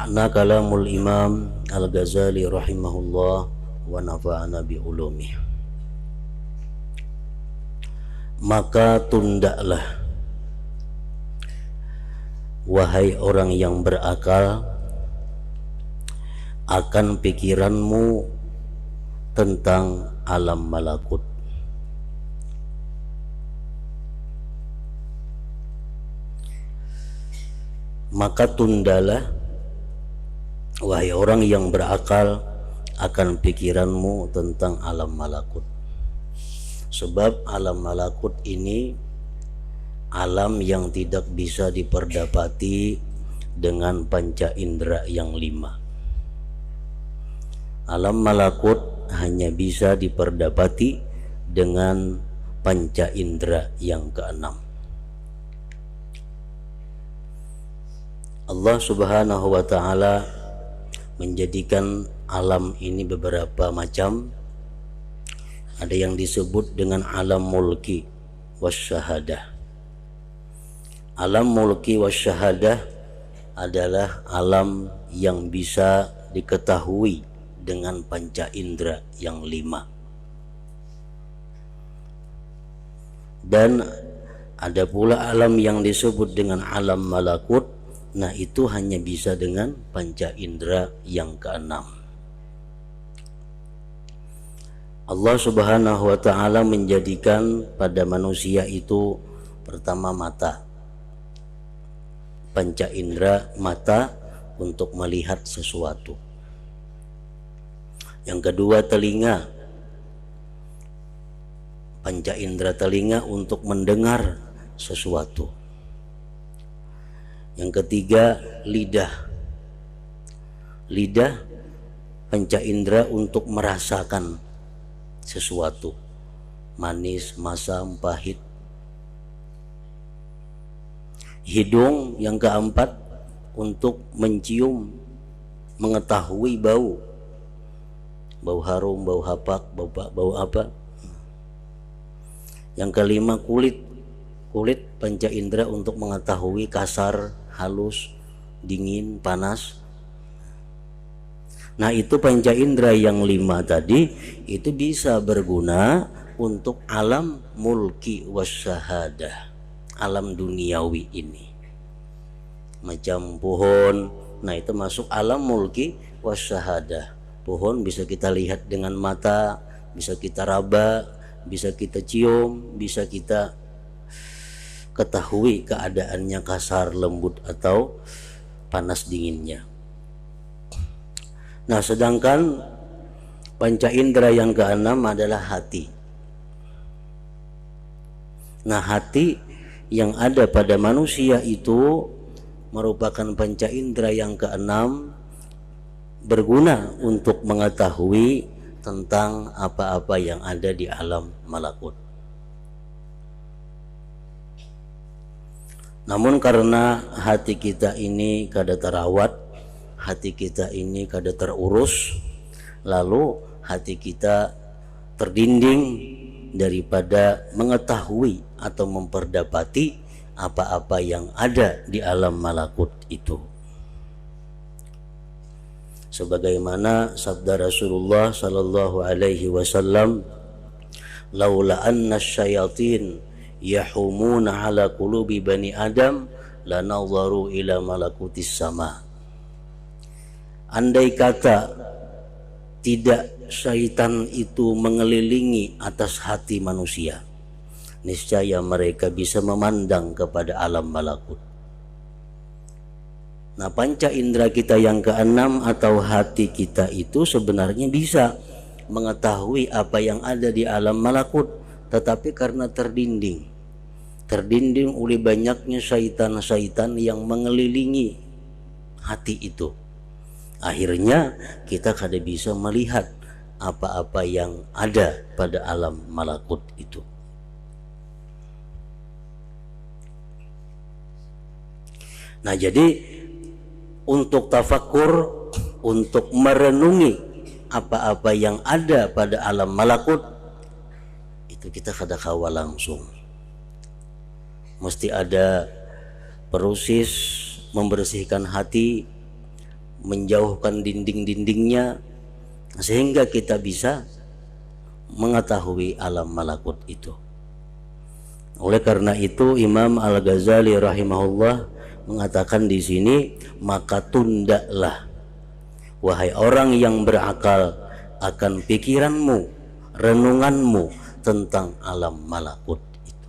makna kalamul Imam Al-Ghazali rahimahullah wa nafa'ana bi ulumih. Maka tundalah wahai orang yang berakal akan pikiranmu tentang alam malakut. Maka tundalah wahai orang yang berakal akan pikiranmu tentang alam malakut. Sebab alam malakut ini alam yang tidak bisa diperdapati dengan panca indera yang 5. Alam malakut hanya bisa diperdapati dengan panca indera yang ke-6. Allah Subhanahu wa ta'ala menjadikan alam ini beberapa macam. Ada yang disebut dengan alam mulki wasyahadah. Alam mulki wasyahadah adalah alam yang bisa diketahui dengan panca indera yang 5. Dan ada pula alam yang disebut dengan alam malakut. Nah, itu hanya bisa dengan panca indera yang ke-6. Allah Subhanahu wa ta'ala menjadikan pada manusia itu pertama mata, panca indera mata untuk melihat sesuatu. Yang kedua telinga, panca indera telinga untuk mendengar sesuatu. Yang ketiga lidah, panca indera untuk merasakan sesuatu, manis, masam, pahit. Hidung yang keempat untuk mencium, mengetahui bau harum, bau hapak, bau apa. Yang kelima kulit panca indera untuk mengetahui kasar, halus, dingin, panas. Nah, itu panca indera yang 5 tadi itu bisa berguna untuk alam mulki wasyahadah, alam duniawi ini. Macam pohon, nah itu masuk alam mulki wasyahadah. Pohon bisa kita lihat dengan mata, bisa kita raba, bisa kita cium, bisa kita ketahui keadaannya kasar, lembut atau panas dinginnya. Nah, sedangkan panca indera yang ke-6 adalah hati. Nah, hati yang ada pada manusia itu merupakan panca indera yang ke-6, berguna untuk mengetahui tentang apa-apa yang ada di alam malakut. Namun karena hati kita ini kada terawat, hati kita ini kada terurus, lalu hati kita terdinding daripada mengetahui atau memperdapati apa-apa yang ada di alam malakut itu. Sebagaimana sabda Rasulullah sallallahu alaihi wasallam, laula anna syayatin yahumuna ala qulubi bani adam lanadharu ila malakutis sama. Andai kata tidak syaitan itu mengelilingi atas hati manusia, niscaya mereka bisa memandang kepada alam malakut. Nah, panca indera kita yang ke-6 atau hati kita itu sebenarnya bisa mengetahui apa yang ada di alam malakut, tetapi karena terdinding oleh banyaknya syaitan-syaitan yang mengelilingi hati itu, akhirnya kita kada bisa melihat apa-apa yang ada pada alam malakut itu. Nah, jadi untuk tafakur, untuk merenungi apa-apa yang ada pada alam malakut itu kita kada kawal langsung. Mesti ada proses membersihkan hati, menjauhkan dinding-dindingnya, sehingga kita bisa mengetahui alam malakut itu. Oleh karena itu Imam Al-Ghazali rahimahullah mengatakan di sini, maka tundalah wahai orang yang berakal akan pikiranmu, renunganmu tentang alam malakut itu.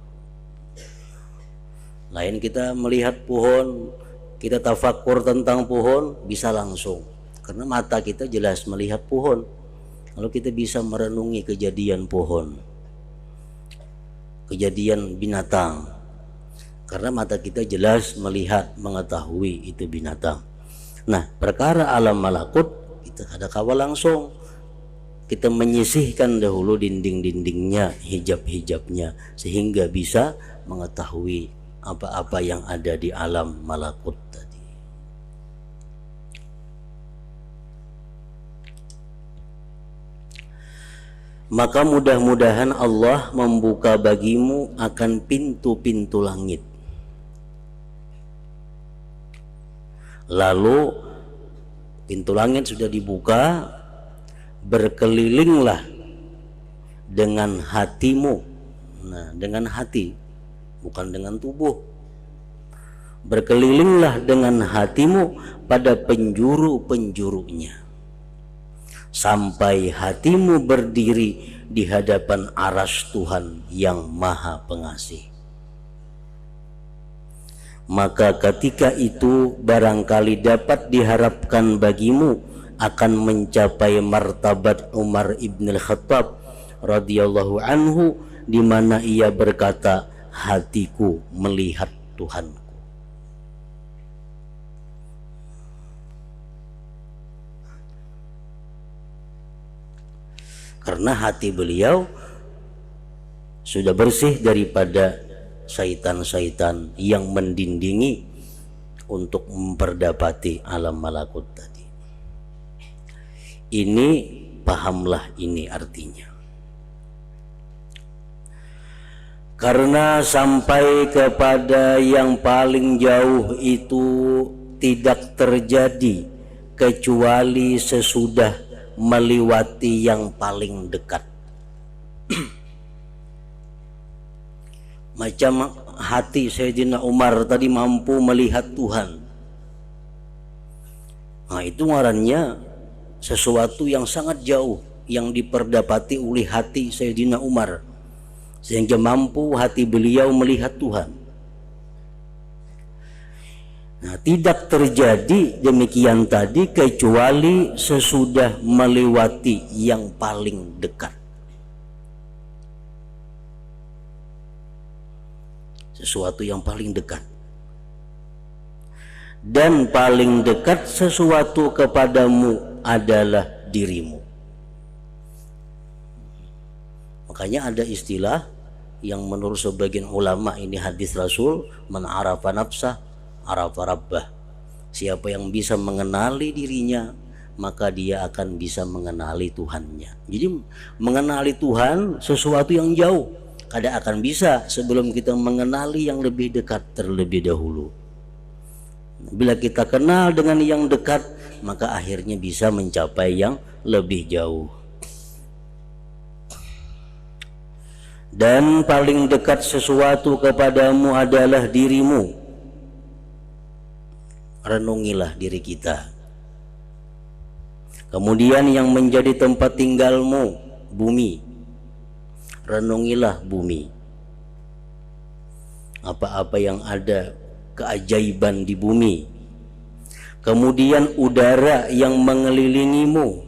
Lain kita melihat pohon, kita tafakur tentang pohon bisa langsung, karena mata kita jelas melihat pohon. Kalau kita bisa merenungi kejadian pohon, kejadian binatang, karena mata kita jelas melihat, mengetahui itu binatang. Nah, perkara alam malakut kita ada kawal langsung. Kita menyisihkan dahulu dinding-dindingnya, hijab-hijabnya, sehingga bisa mengetahui apa-apa yang ada di alam malakut tadi. Maka mudah-mudahan Allah membuka bagimu akan pintu-pintu langit. Lalu pintu langit sudah dibuka, berkelilinglah dengan hatimu. Nah, dengan hati, bukan dengan tubuh. Berkelilinglah dengan hatimu pada penjuru-penjurunya, sampai hatimu berdiri di hadapan arsy Tuhan yang Maha Pengasih. Maka ketika itu barangkali dapat diharapkan bagimu akan mencapai martabat Umar ibn al-Khattab radhiyallahu anhu, di mana ia berkata, hatiku melihat Tuhanku. Karena hati beliau sudah bersih daripada syaitan-syaitan yang mendindingi untuk memperdapati alam malakut tadi. Ini pahamlah ini artinya. Karena sampai kepada yang paling jauh itu tidak terjadi kecuali sesudah melewati yang paling dekat. Macam hati Sayyidina Umar tadi mampu melihat Tuhan. Nah, itu ngarannya sesuatu yang sangat jauh yang diperdapati oleh hati Sayyidina Umar, sehingga mampu hati beliau melihat Tuhan. Nah, tidak terjadi demikian tadi kecuali sesudah melewati yang paling dekat. Sesuatu yang paling dekat. Dan paling dekat sesuatu kepadamu adalah dirimu. Makanya ada istilah yang menurut sebagian ulama ini hadis Rasul, man arafa nafsah arafa rabbah. Siapa yang bisa mengenali dirinya, maka dia akan bisa mengenali Tuhannya. Jadi mengenali Tuhan sesuatu yang jauh, kada akan bisa sebelum kita mengenali yang lebih dekat terlebih dahulu. Bila kita kenal dengan yang dekat, maka akhirnya bisa mencapai yang lebih jauh. Dan paling dekat sesuatu kepadamu adalah dirimu. Renungilah diri kita. Kemudian yang menjadi tempat tinggalmu, bumi. Renungilah bumi. Apa-apa yang ada keajaiban di bumi. Kemudian udara yang mengelilingimu.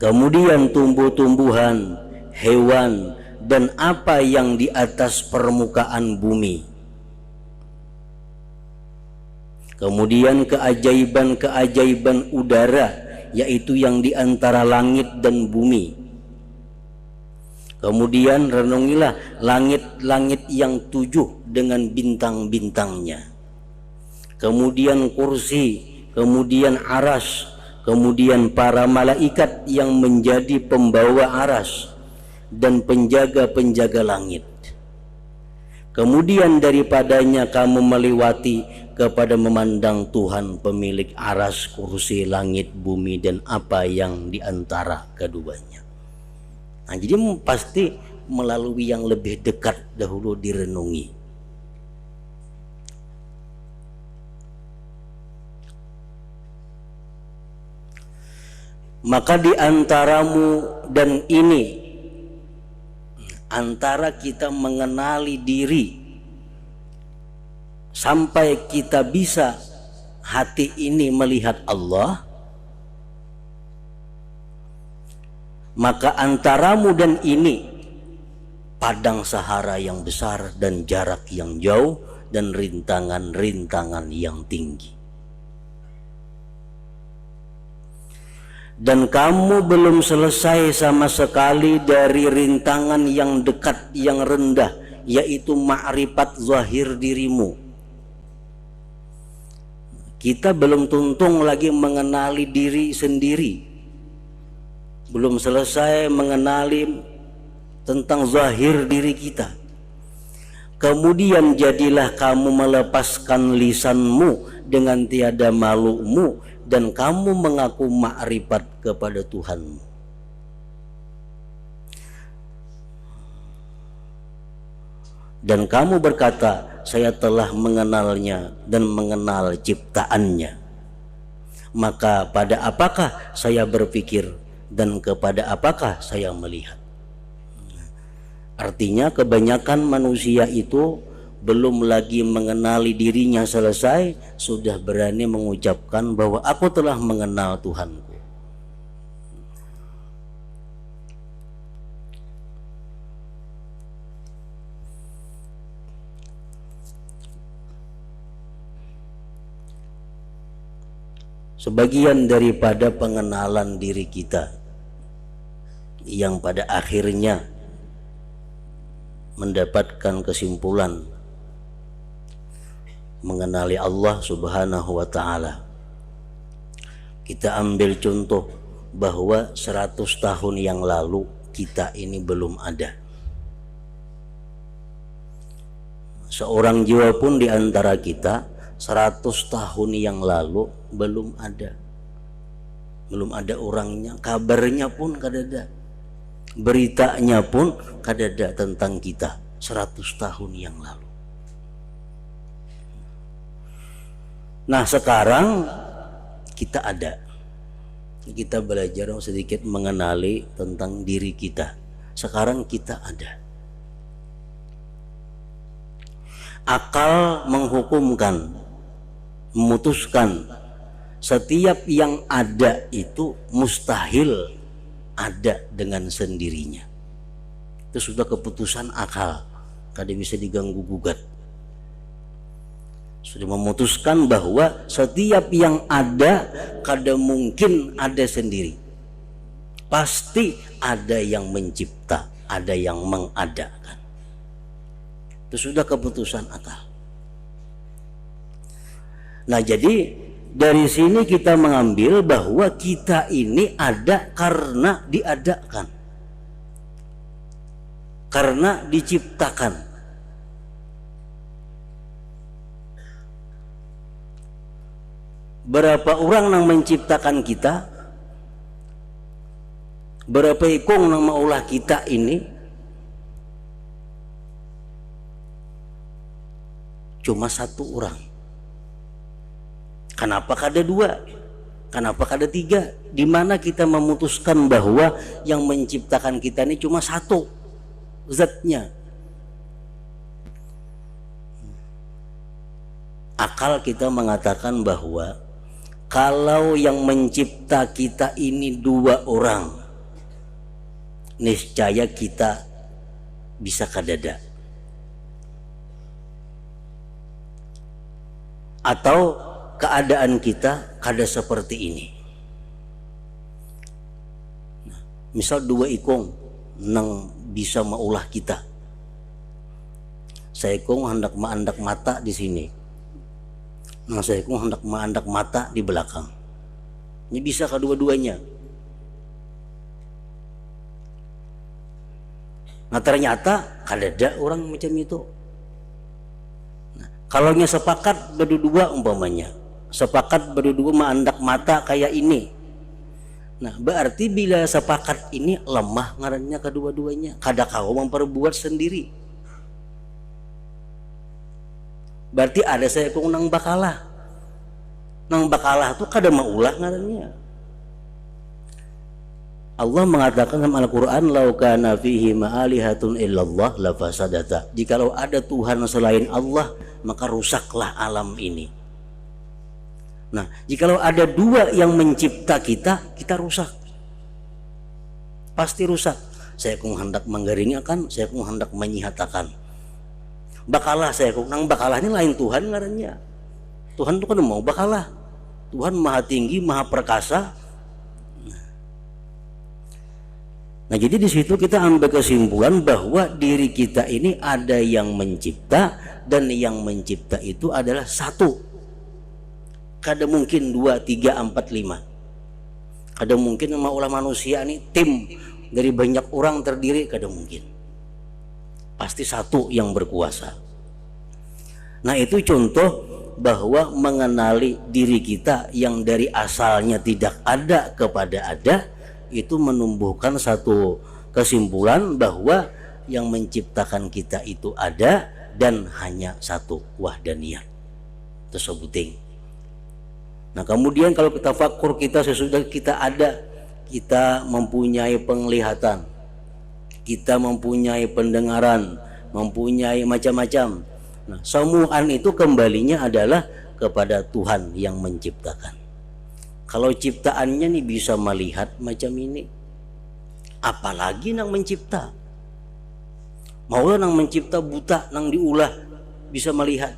Kemudian tumbuh-tumbuhan, hewan, dan apa yang di atas permukaan bumi. Kemudian keajaiban-keajaiban udara, yaitu yang di antara langit dan bumi. Kemudian renungilah langit-langit yang 7 dengan bintang-bintangnya. Kemudian kursi, kemudian aras, kemudian para malaikat yang menjadi pembawa aras dan penjaga-penjaga langit. Kemudian daripadanya kamu melewati kepada memandang Tuhan pemilik aras, kursi, langit, bumi, dan apa yang diantara keduanya. Nah, jadi pasti melalui yang lebih dekat dahulu direnungi. Maka di antaramu dan ini, antara kita mengenali diri sampai kita bisa hati ini melihat Allah, maka antaramu dan ini padang sahara yang besar dan jarak yang jauh dan rintangan-rintangan yang tinggi. Dan kamu belum selesai sama sekali dari rintangan yang dekat, yang rendah, yaitu ma'rifat zahir dirimu. Kita belum tuntung lagi mengenali diri sendiri, belum selesai mengenali tentang zahir diri kita. Kemudian jadilah kamu melepaskan lisanmu dengan tiada malumu, dan kamu mengaku makrifat kepada Tuhanmu. Dan kamu berkata, saya telah mengenalnya dan mengenal ciptaannya. Maka pada apakah saya berpikir dan kepada apakah saya melihat? Artinya kebanyakan manusia itu belum lagi mengenali dirinya selesai, sudah berani mengucapkan bahwa aku telah mengenal Tuhanku. Sebagian daripada pengenalan diri kita yang pada akhirnya mendapatkan kesimpulan mengenali Allah Subhanahu wa ta'ala. Kita ambil contoh bahwa 100 tahun yang lalu kita ini belum ada. Seorang jiwa pun di antara kita 100 tahun yang lalu belum ada. Belum ada orangnya, kabarnya pun kadada. Beritanya pun kadada tentang kita 100 tahun yang lalu. Nah, sekarang kita ada. Kita belajar sedikit mengenali tentang diri kita. Sekarang kita ada. Akal menghukumkan, memutuskan setiap yang ada itu mustahil ada dengan sendirinya. Itu sudah keputusan akal, kada bisa diganggu gugat. Sudah memutuskan bahwa setiap yang ada kada mungkin ada sendiri. Pasti ada yang mencipta, ada yang mengadakan. Itu sudah keputusan akal. Nah, jadi dari sini kita mengambil bahwa kita ini ada karena diadakan, karena diciptakan. Berapa orang yang menciptakan kita? Berapa ikung yang maulah kita ini? Cuma satu orang. Kenapa kada dua? Kenapa kada tiga? Di mana kita memutuskan bahwa yang menciptakan kita ini cuma satu zatnya? Akal kita mengatakan bahwa kalau yang mencipta kita ini dua orang, niscaya kita bisa kadada. Atau keadaan kita kada seperti ini. Nah, misal dua ikong nang bisa maulah kita. Saya ikong hendak maandak mata di sini. Nah, saya ikong hendak maandak mata di belakang. Ini bisa kedua-duanya. Nah, ternyata kadada orang macam itu. Kalau sepakat berdua umpamanya, sepakat berdua menandak mata kayak ini. Nah, berarti bila sepakat ini lemah ngarannya kedua-duanya, kada kau memperbuat sendiri. Berarti ada saya kung nang bakalah. Nang bakalah tuh kada maulah ngarannya. Allah mengatakan dalam Al-Quran, "Lau kana fihi ma'alihatun illallah la fasadata." Jikalau ada Tuhan selain Allah, maka rusaklah alam ini. Nah, jikalau ada dua yang mencipta kita, kita rusak. Pasti rusak. Saya kung hendak menggaringakan, saya kung hendak menyihatakan. Bakalah saya kung nang bakalah ini lain Tuhan ngarannya. Tuhan itu kan mau bakalah. Tuhan maha tinggi, maha perkasa. Nah, jadi di situ kita ambil kesimpulan bahwa diri kita ini ada yang mencipta, dan yang mencipta itu adalah satu. Kada mungkin 2, 3, 4, 5. Kada mungkin sama ulah manusia ini tim dari banyak orang terdiri, kada mungkin. Pasti satu yang berkuasa. Nah, itu contoh bahwa mengenali diri kita yang dari asalnya tidak ada kepada ada, itu menumbuhkan satu kesimpulan bahwa yang menciptakan kita itu ada dan hanya satu, wahdaniyah tersebut. Nah, kemudian kalau kita fakur, kita sesudah kita ada, kita mempunyai penglihatan, kita mempunyai pendengaran, mempunyai macam-macam. Nah, semuaan itu kembalinya adalah kepada Tuhan yang menciptakan. Kalau ciptaannya nih bisa melihat macam ini, apalagi nang mencipta. Maulah nang mencipta buta, nang diulah bisa melihat.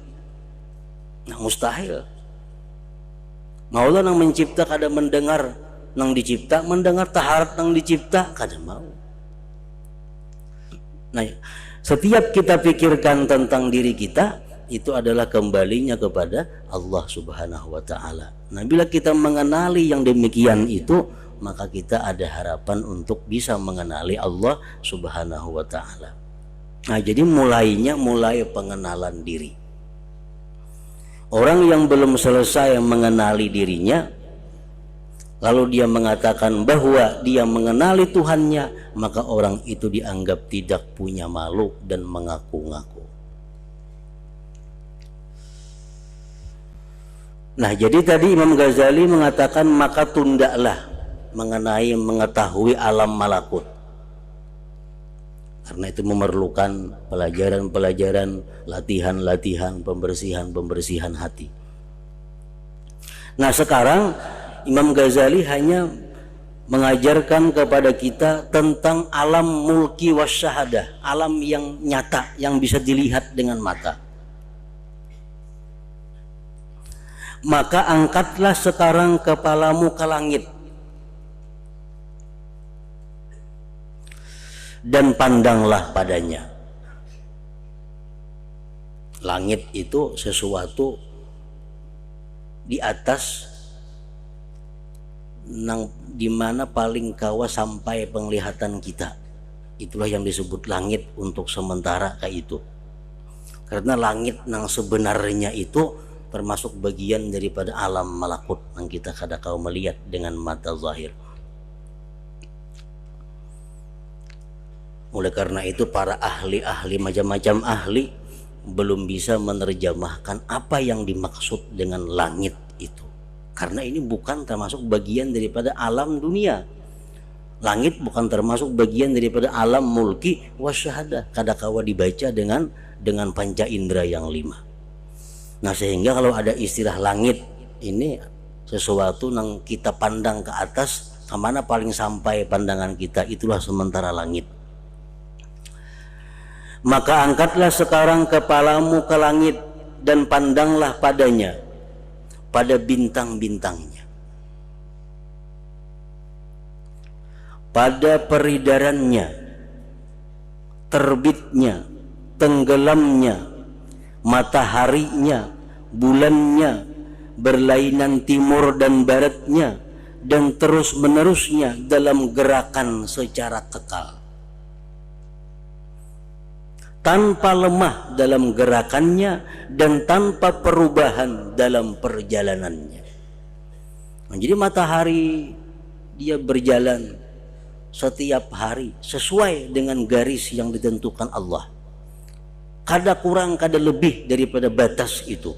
Nah, mustahil. Maulah nang mencipta kada mendengar, nang dicipta mendengar taharat nang dicipta kada mau. Nah, setiap kita pikirkan tentang diri kita, itu adalah kembalinya kepada Allah Subhanahu wa Ta'ala. Nah, bila kita mengenali yang demikian itu, maka kita ada harapan untuk bisa mengenali Allah Subhanahu wa Ta'ala. Nah, jadi mulai pengenalan diri. Orang yang belum selesai mengenali dirinya, lalu dia mengatakan bahwa dia mengenali Tuhannya, maka orang itu dianggap tidak punya malu dan mengaku-ngaku. Nah, jadi tadi Imam Ghazali mengatakan maka tundalah mengenai mengetahui alam malakut, karena itu memerlukan pelajaran-pelajaran, latihan-latihan, pembersihan hati. Nah, sekarang Imam Ghazali hanya mengajarkan kepada kita tentang alam mulki wasyahadah, alam yang nyata, yang bisa dilihat dengan mata. Maka angkatlah sekarang kepalamu ke langit dan pandanglah padanya. Langit itu sesuatu di atas di mana paling kawa sampai penglihatan kita. Itulah yang disebut langit untuk sementara kayak itu. Karena langit yang sebenarnya itu termasuk bagian daripada alam malakut yang kita kada kau melihat dengan mata zahir. Oleh karena itu para ahli-ahli, macam-macam ahli, belum bisa menerjemahkan apa yang dimaksud dengan langit itu, karena ini bukan termasuk bagian daripada alam dunia. Langit bukan termasuk bagian daripada alam mulki wasyahadah, kada kawa dibaca dengan panca indera yang 5. Nah, sehingga kalau ada istilah langit ini sesuatu yang kita pandang ke atas, kemana paling sampai pandangan kita, itulah sementara langit. Maka angkatlah sekarang kepalamu ke langit dan pandanglah padanya, pada bintang-bintangnya, pada peredarannya, terbitnya, tenggelamnya, mataharinya, bulannya, berlainan timur dan baratnya, dan terus menerusnya dalam gerakan secara kekal. tanpa lemah dalam gerakannya dan tanpa perubahan dalam perjalanannya. Nah, jadi matahari dia berjalan setiap hari sesuai dengan garis yang ditentukan Allah. Kada kurang, kada lebih daripada batas itu.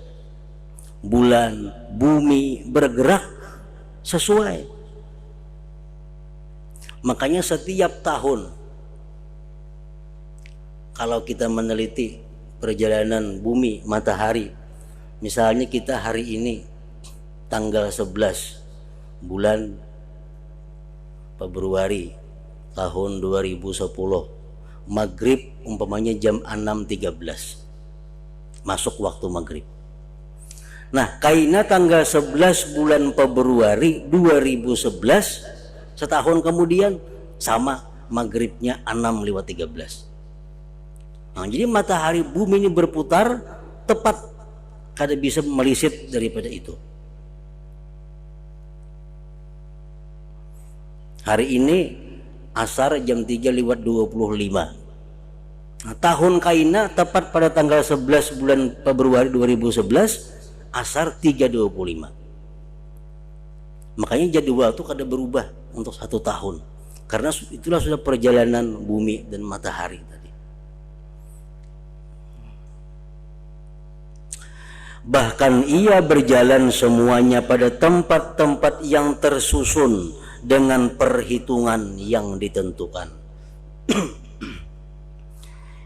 Bulan, bumi bergerak sesuai. Makanya setiap tahun kalau kita meneliti perjalanan bumi, matahari, misalnya kita hari ini tanggal 11 bulan Februari tahun 2010, maghrib umpamanya jam 6.13, masuk waktu maghrib. Nah, kaina tanggal 11 bulan Februari 2011, setahun kemudian sama maghribnya 6:13. Nah, jadi matahari bumi ini berputar tepat, kada bisa melisit daripada itu. Hari ini asar jam 3:25. Nah, tahun kaina tepat pada tanggal 11 bulan Februari 2011, asar 3:25. Makanya jadwal itu kada berubah untuk 1 tahun, karena itulah sudah perjalanan bumi dan matahari tadi. Bahkan ia berjalan semuanya pada tempat-tempat yang tersusun dengan perhitungan yang ditentukan,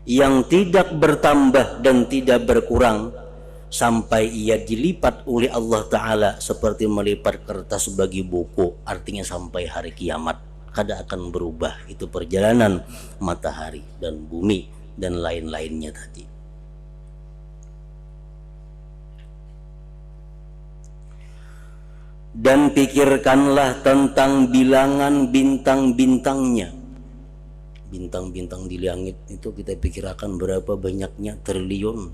yang tidak bertambah dan tidak berkurang, sampai ia dilipat oleh Allah Ta'ala seperti melipat kertas bagi buku. Artinya sampai hari kiamat kada akan berubah itu perjalanan matahari dan bumi dan lain-lainnya tadi. Dan pikirkanlah tentang bilangan bintang-bintangnya. Bintang-bintang di langit itu kita pikirkan berapa banyaknya, triliun,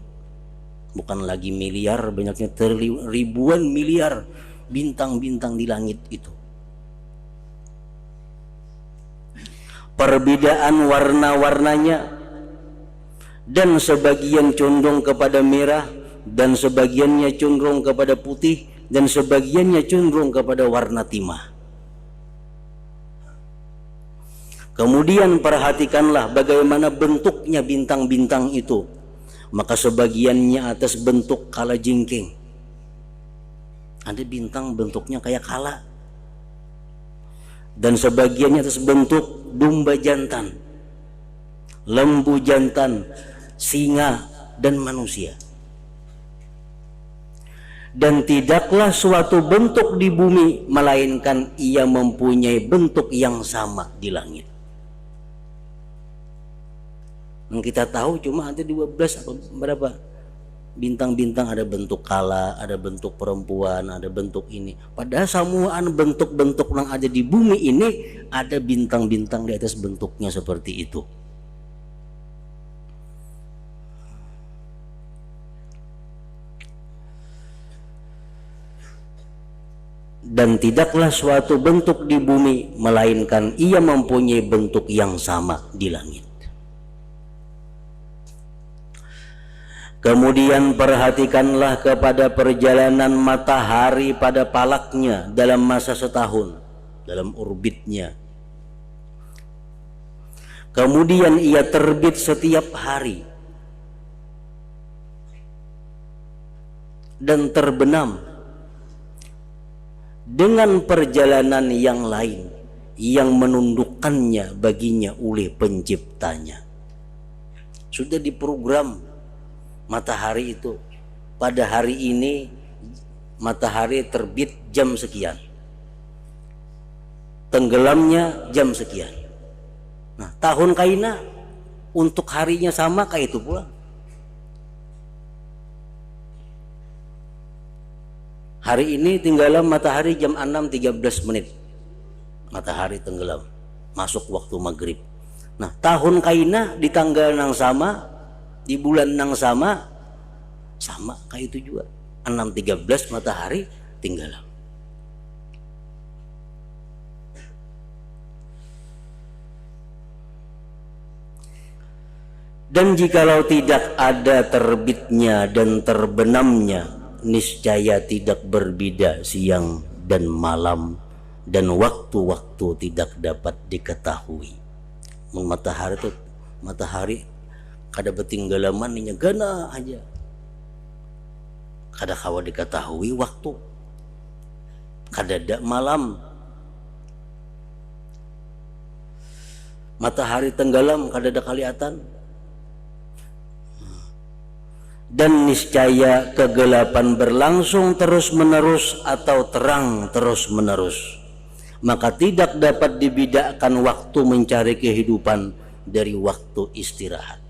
bukan lagi miliar, banyaknya triliun, ribuan miliar bintang-bintang di langit itu. Perbedaan warna-warnanya, dan sebagian condong kepada merah, dan sebagiannya condong kepada putih, dan sebagiannya cenderung kepada warna timah. Kemudian perhatikanlah bagaimana bentuknya bintang-bintang itu. Maka sebagiannya atas bentuk kala jingking. Ada bintang bentuknya kayak kala. Dan sebagiannya atas bentuk domba jantan, lembu jantan, singa, dan manusia. Dan tidaklah suatu bentuk di bumi melainkan ia mempunyai bentuk yang sama di langit. Yang kita tahu cuma ada 12 apa berapa bintang-bintang, ada bentuk kala, ada bentuk perempuan, ada bentuk ini. Padahal samuaan bentuk-bentuk yang ada di bumi ini ada bintang-bintang di atas bentuknya seperti itu. Dan tidaklah suatu bentuk di bumi melainkan ia mempunyai bentuk yang sama di langit. Kemudian perhatikanlah kepada perjalanan matahari pada palaknya dalam masa setahun, dalam orbitnya. Kemudian ia terbit setiap hari dan terbenam dengan perjalanan yang lain yang menundukkannya baginya oleh penciptanya. Sudah diprogram matahari itu, pada hari ini matahari terbit jam sekian, tenggelamnya jam sekian. Nah, tahun kaina untuk harinya sama kayak itu pula. Hari ini tenggelam matahari jam 6.13 menit. Matahari tenggelam, masuk waktu maghrib. Nah, tahun kaina di tanggal yang sama, di bulan yang sama kayak itu juga. 6.13 matahari tenggelam. Dan jikalau tidak ada terbitnya dan terbenamnya, niscaya tidak berbeda siang dan malam, dan waktu-waktu tidak dapat diketahui. Matahari kada betinggalaman nya gana aja, kada kawa diketahui waktu, kada ada malam. Matahari tenggelam kada ada kelihatan. Dan niscaya kegelapan berlangsung terus menerus atau terang terus menerus, maka tidak dapat dibedakan waktu mencari kehidupan dari waktu istirahat.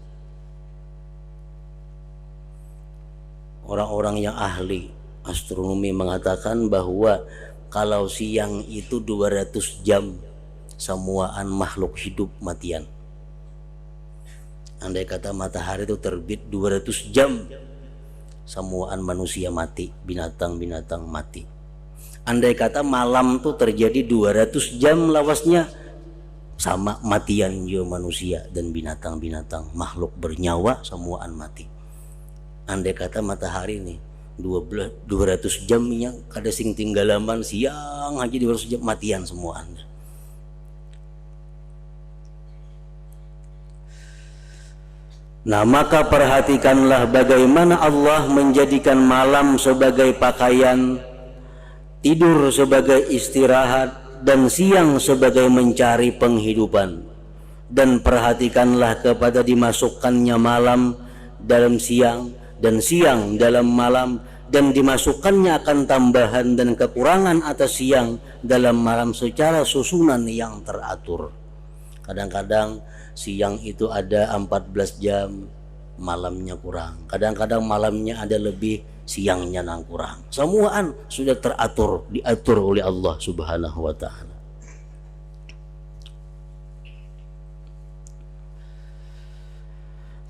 Orang-orang yang ahli astronomi mengatakan bahwa kalau siang itu 200 jam semuaan makhluk hidup matian. Andai kata matahari itu terbit 200 jam, semuaan manusia mati, binatang-binatang mati. Andai kata malam itu terjadi 200 jam lawasnya, sama matian juga manusia dan binatang-binatang, makhluk bernyawa semuaan mati. Andai kata matahari ini 200 jamnya kada sing tinggalaman siang aja 200 jam matian semuaan. Nah, maka perhatikanlah bagaimana Allah menjadikan malam sebagai pakaian, tidur sebagai istirahat, dan siang sebagai mencari penghidupan. Dan perhatikanlah kepada dimasukkannya malam dalam siang dan siang dalam malam, dan dimasukkannya akan tambahan dan kekurangan atas siang dalam malam secara susunan yang teratur. Kadang-kadang siang itu ada 14 jam, malamnya kurang. Kadang-kadang malamnya ada lebih, siangnya nang kurang. Semuaan sudah teratur, diatur oleh Allah Subhanahu wa ta'ala.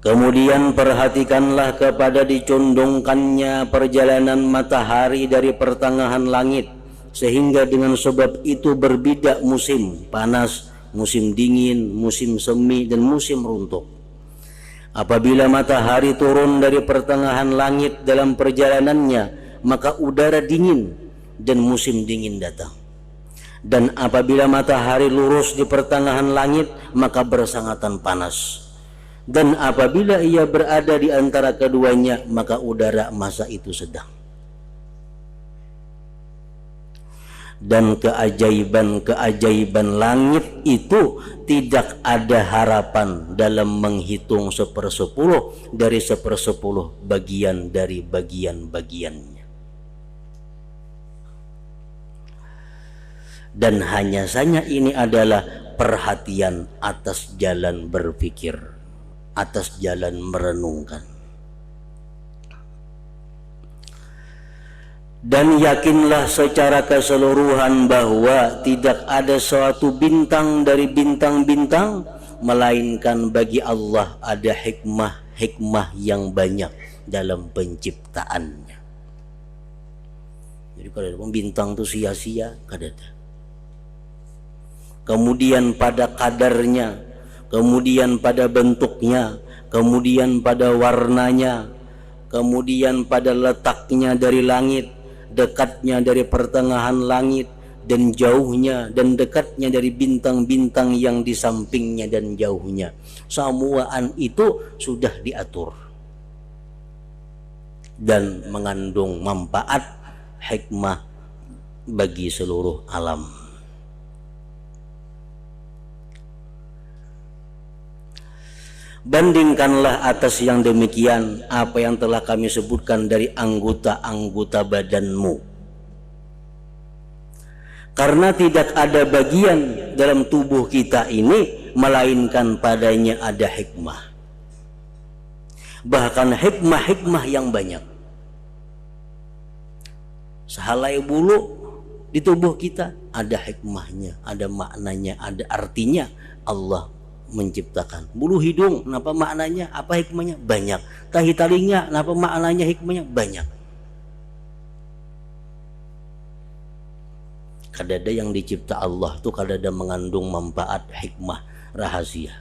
Kemudian perhatikanlah kepada dicondongkannya perjalanan matahari dari pertengahan langit, sehingga dengan sebab itu berbeda musim panas, musim dingin, musim semi, dan musim runtuh. Apabila matahari turun dari pertengahan langit dalam perjalanannya, maka udara dingin dan musim dingin datang. Dan apabila matahari lurus di pertengahan langit, maka bersangatan panas. Dan apabila ia berada di antara keduanya, maka udara masa itu sedang. Dan keajaiban-keajaiban langit itu tidak ada harapan dalam menghitung 1/10 dari 1/10 bagian dari bagian-bagiannya. Dan hanya saja ini adalah perhatian atas jalan berpikir, atas jalan merenungkan. Dan yakinlah secara keseluruhan bahwa tidak ada suatu bintang dari bintang-bintang, melainkan bagi Allah ada hikmah yang banyak dalam penciptaannya. Jadi kalau ada bintang itu sia-sia, kada ada. Kemudian pada kadarnya, kemudian pada bentuknya, kemudian pada warnanya, kemudian pada letaknya dari langit, dekatnya dari pertengahan langit, dan jauhnya dan dekatnya dari bintang-bintang yang di sampingnya dan jauhnya. Semuaan itu sudah diatur dan mengandung manfaat hikmah bagi seluruh alam. Bandingkanlah atas yang demikian apa yang telah kami sebutkan dari anggota-anggota badanmu. Karena tidak ada bagian dalam tubuh kita ini melainkan padanya ada hikmah. Bahkan hikmah-hikmah yang banyak. Sehelai bulu di tubuh kita ada hikmahnya, ada maknanya, ada artinya. Allah menciptakan bulu hidung, apa maknanya, apa hikmahnya? Banyak. Tahi talinga, apa maknanya, hikmahnya? Banyak. Kadada yang dicipta Allah itu kadada mengandung manfaat, hikmah, rahasia.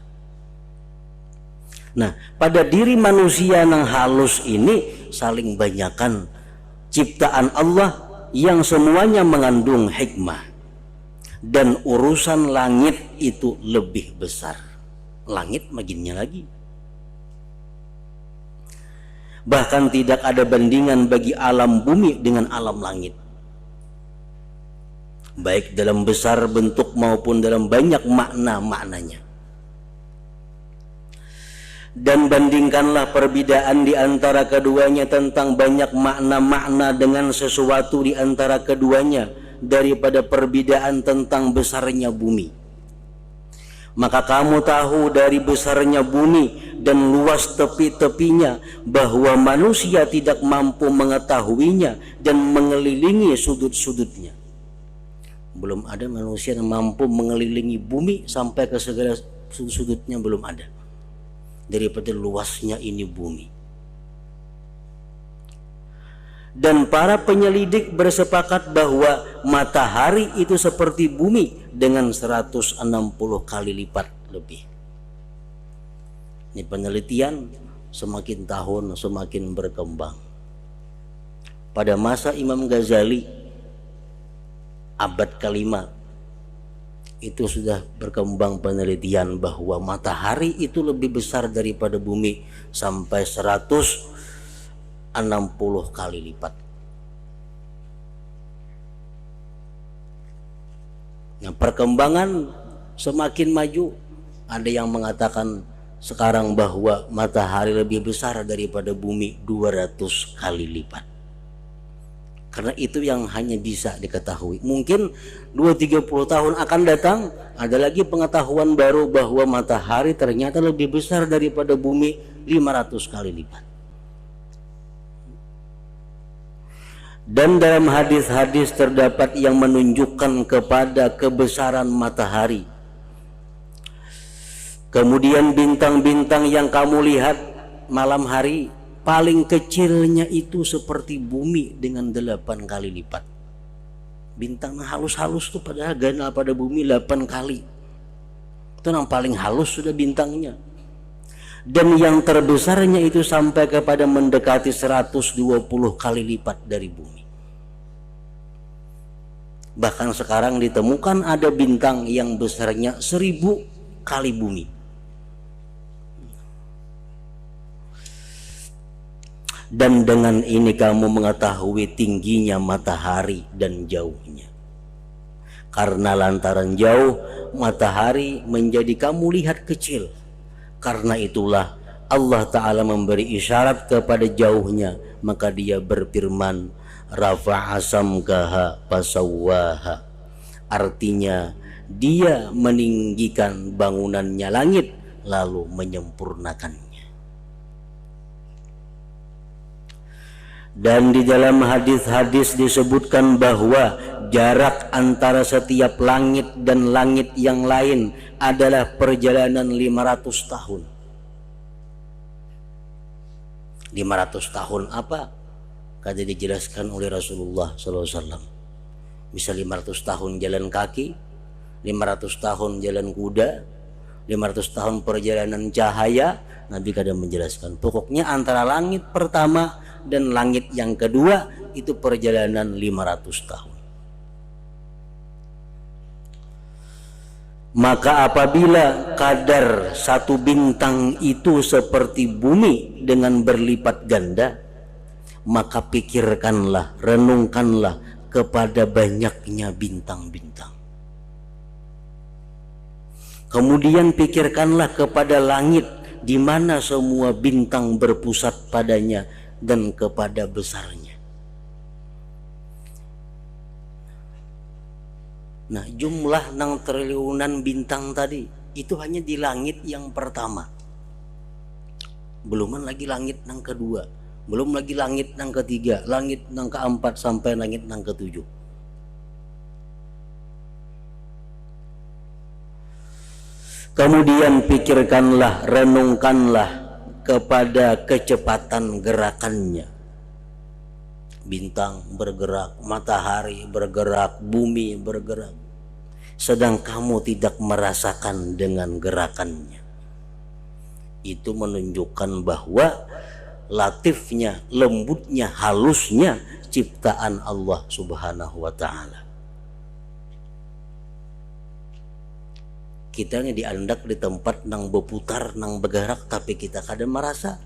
Nah, pada diri manusia yang halus ini saling banyakan ciptaan Allah yang semuanya mengandung hikmah, dan urusan langit itu lebih besar. Langit makinnya lagi. Bahkan tidak ada bandingan bagi alam bumi dengan alam langit, baik dalam besar bentuk maupun dalam banyak makna-maknanya. Dan bandingkanlah perbedaan di antara keduanya tentang banyak makna-makna dengan sesuatu di antara keduanya daripada perbedaan tentang besarnya bumi. Maka kamu tahu dari besarnya bumi dan luas tepi-tepinya bahwa manusia tidak mampu mengetahuinya dan mengelilingi sudut-sudutnya. Belum ada manusia yang mampu mengelilingi bumi sampai ke segala sudut-sudutnya, belum ada. Daripada luasnya ini bumi. Dan para penyelidik bersepakat bahwa matahari itu seperti bumi dengan 160 kali lipat lebih. Ini penelitian semakin tahun semakin berkembang. Pada masa Imam Ghazali abad ke-5 itu sudah berkembang penelitian bahwa matahari itu lebih besar daripada bumi sampai 160 kali lipat. Nah, perkembangan semakin maju. Ada yang mengatakan sekarang bahwa matahari lebih besar daripada bumi 200 kali lipat. Karena itu yang hanya bisa diketahui. Mungkin 2-30 tahun akan datang ada lagi pengetahuan baru bahwa matahari ternyata lebih besar daripada bumi 500 kali lipat. Dan dalam hadis-hadis terdapat yang menunjukkan kepada kebesaran matahari. Kemudian bintang-bintang yang kamu lihat malam hari, paling kecilnya itu seperti bumi dengan 8 kali lipat. Bintang halus-halus tuh padahal ganal pada bumi 8 kali. Itu yang paling halus sudah bintangnya. Dan yang terbesarnya itu sampai kepada mendekati 120 kali lipat dari bumi. Bahkan sekarang ditemukan ada bintang yang besarnya 1000 kali bumi. Dan dengan ini kamu mengetahui tingginya matahari dan jauhnya. Karena lantaran jauh, matahari menjadi kamu lihat kecil. Karena itulah Allah Ta'ala memberi isyarat kepada jauhnya. Maka dia berfirman, Rafa'a samkaha fasawwaha. Artinya dia meninggikan bangunannya langit lalu menyempurnakannya. Dan di dalam hadis-hadis disebutkan bahwa jarak antara setiap langit dan langit yang lain adalah perjalanan 500 tahun. 500 tahun apa? Kata dijelaskan oleh Rasulullah SAW. Bisa 500 tahun jalan kaki, 500 tahun jalan kuda, 500 tahun perjalanan cahaya. Nabi kadang menjelaskan pokoknya antara langit pertama dan langit yang kedua itu perjalanan 500 tahun. Maka apabila kadar satu bintang itu seperti bumi dengan berlipat ganda, maka pikirkanlah, renungkanlah kepada banyaknya bintang-bintang. Kemudian pikirkanlah kepada langit di mana semua bintang berpusat padanya dan kepada besarnya. Nah, jumlah 6 triliunan bintang tadi itu hanya di langit yang pertama. Belum lagi langit yang kedua, belum lagi langit yang ketiga, langit yang keempat sampai langit yang ketujuh. Kemudian pikirkanlah, renungkanlah kepada kecepatan gerakannya. Bintang bergerak, matahari bergerak, bumi bergerak, sedang kamu tidak merasakan dengan gerakannya. Itu menunjukkan bahwa latifnya, lembutnya, halusnya ciptaan Allah Subhanahu wa taala. Kita ini diandak di tempat nang berputar, nang bergerak, tapi kita kadang merasa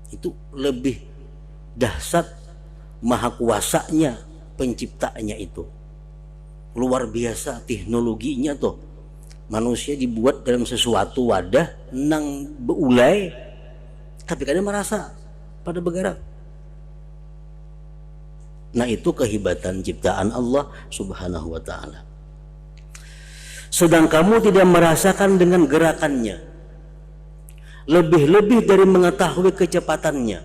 itu lebih dahsyat maha kuasanya penciptanya itu. Luar biasa teknologinya tuh. Manusia dibuat dalam sesuatu wadah nang beulai, tapi kadang merasa pada bergerak. Nah, itu kehebatan ciptaan Allah Subhanahu wa taala. Sedang kamu tidak merasakan dengan gerakannya, lebih-lebih dari mengetahui kecepatannya.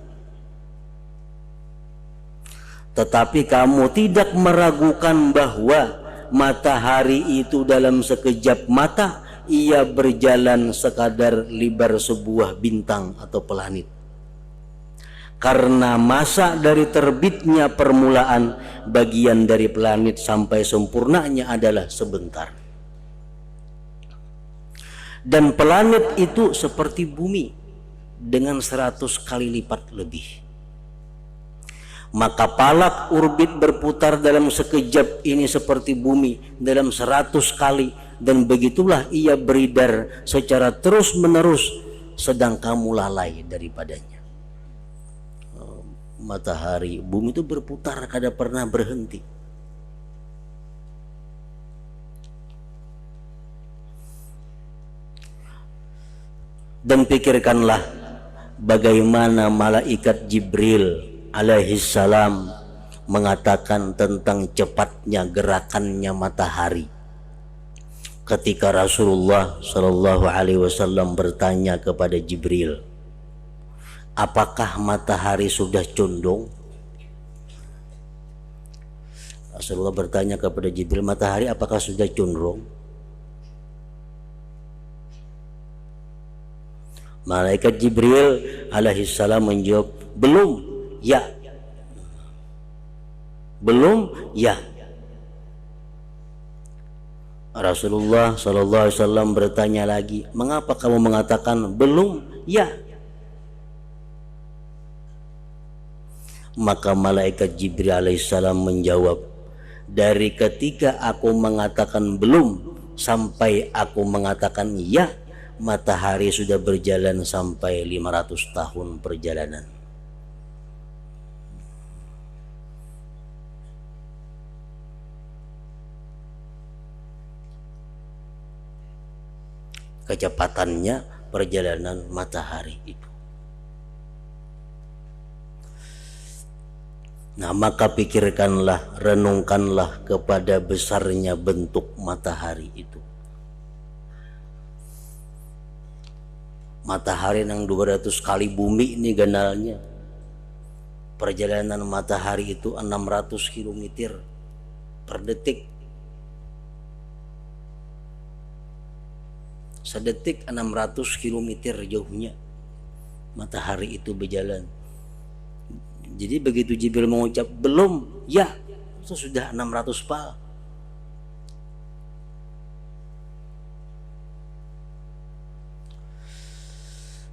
Tetapi kamu tidak meragukan bahwa matahari itu dalam sekejap mata ia berjalan sekadar libar sebuah bintang atau planet. Karena masa dari terbitnya permulaan bagian dari planet sampai sempurnanya adalah sebentar. Dan planet itu seperti bumi dengan 100 kali lipat lebih. Maka palak orbit berputar dalam sekejap ini seperti bumi dalam 100 kali, dan begitulah ia beredar secara terus menerus sedang kamu lalai daripadanya. Matahari, bumi itu berputar, kada pernah berhenti. Dan pikirkanlah bagaimana malaikat Jibril alaihissalam mengatakan tentang cepatnya gerakannya matahari. Ketika Rasulullah Shallallahu Alaihi Wasallam bertanya kepada Jibril, apakah matahari sudah condong? Rasulullah bertanya kepada Jibril, matahari apakah sudah condong? Malaikat Jibril alaihissalam menjawab, belum, ya. Belum, ya. Rasulullah sallallahu alaihi wasallam bertanya lagi, mengapa kamu mengatakan belum, ya? Maka malaikat Jibril alaihissalam menjawab, dari ketika aku mengatakan belum sampai aku mengatakan ya, matahari sudah berjalan sampai 500 tahun perjalanan. Kecepatannya perjalanan matahari itu. Nah, maka pikirkanlah, renungkanlah kepada besarnya bentuk matahari itu. Matahari yang 200 kali bumi ini ganalnya. Perjalanan matahari itu 600 km per detik. Sedetik 600 km jauhnya matahari itu berjalan. Jadi begitu Jibril mengucap belum, ya, itu sudah 600 pal.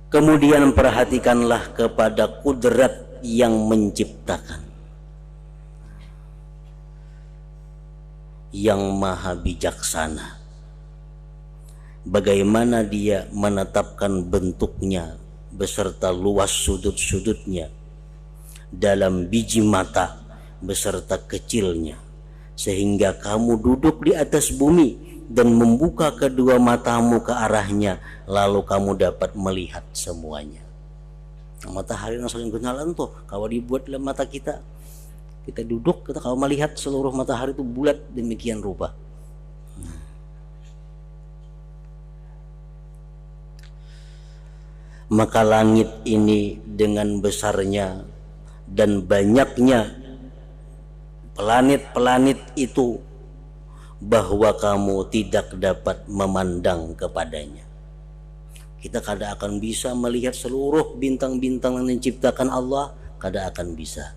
Kemudian perhatikanlah kepada kudrat yang menciptakan, yang maha bijaksana. Bagaimana dia menetapkan bentuknya beserta luas sudut-sudutnya dalam biji mata beserta kecilnya, sehingga kamu duduk di atas bumi dan membuka kedua matamu ke arahnya, lalu kamu dapat melihat semuanya. Matahari yang saling kenalan tuh kalau dibuat dalam mata kita, kita duduk, kita kalau melihat seluruh matahari itu bulat demikian rupa. Maka langit ini dengan besarnya dan banyaknya planet-planet itu, bahwa kamu tidak dapat memandang kepadanya. Kita kada akan bisa melihat seluruh bintang-bintang yang diciptakan Allah, kada akan bisa.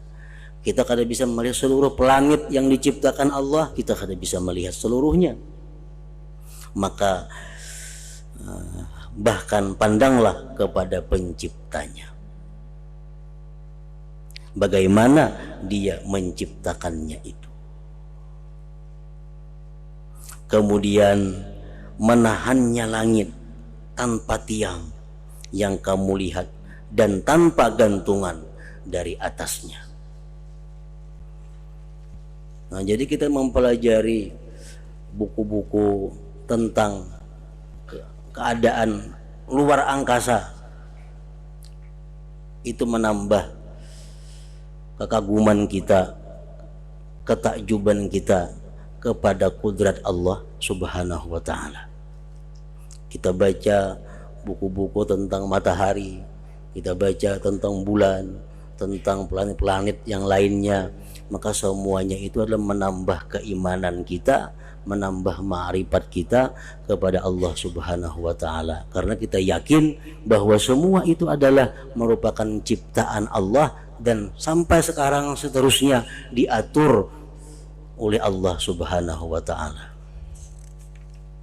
Kita kada bisa melihat seluruh planet yang diciptakan Allah, kita kada bisa melihat seluruhnya. Maka bahkan pandanglah kepada penciptanya, bagaimana dia menciptakannya itu. Kemudian menahannya langit tanpa tiang yang kamu lihat dan tanpa gantungan dari atasnya. Nah, jadi kita mempelajari buku-buku tentang keadaan luar angkasa itu menambah kekaguman kita, ketakjuban kita kepada kudrat Allah Subhanahu wa ta'ala. Kita baca buku-buku tentang matahari, kita baca tentang bulan, tentang planet-planet yang lainnya, maka semuanya itu adalah menambah keimanan kita, menambah ma'rifat kita kepada Allah Subhanahu wa ta'ala, karena kita yakin bahwa semua itu adalah merupakan ciptaan Allah dan sampai sekarang seterusnya diatur oleh Allah Subhanahu wa ta'ala.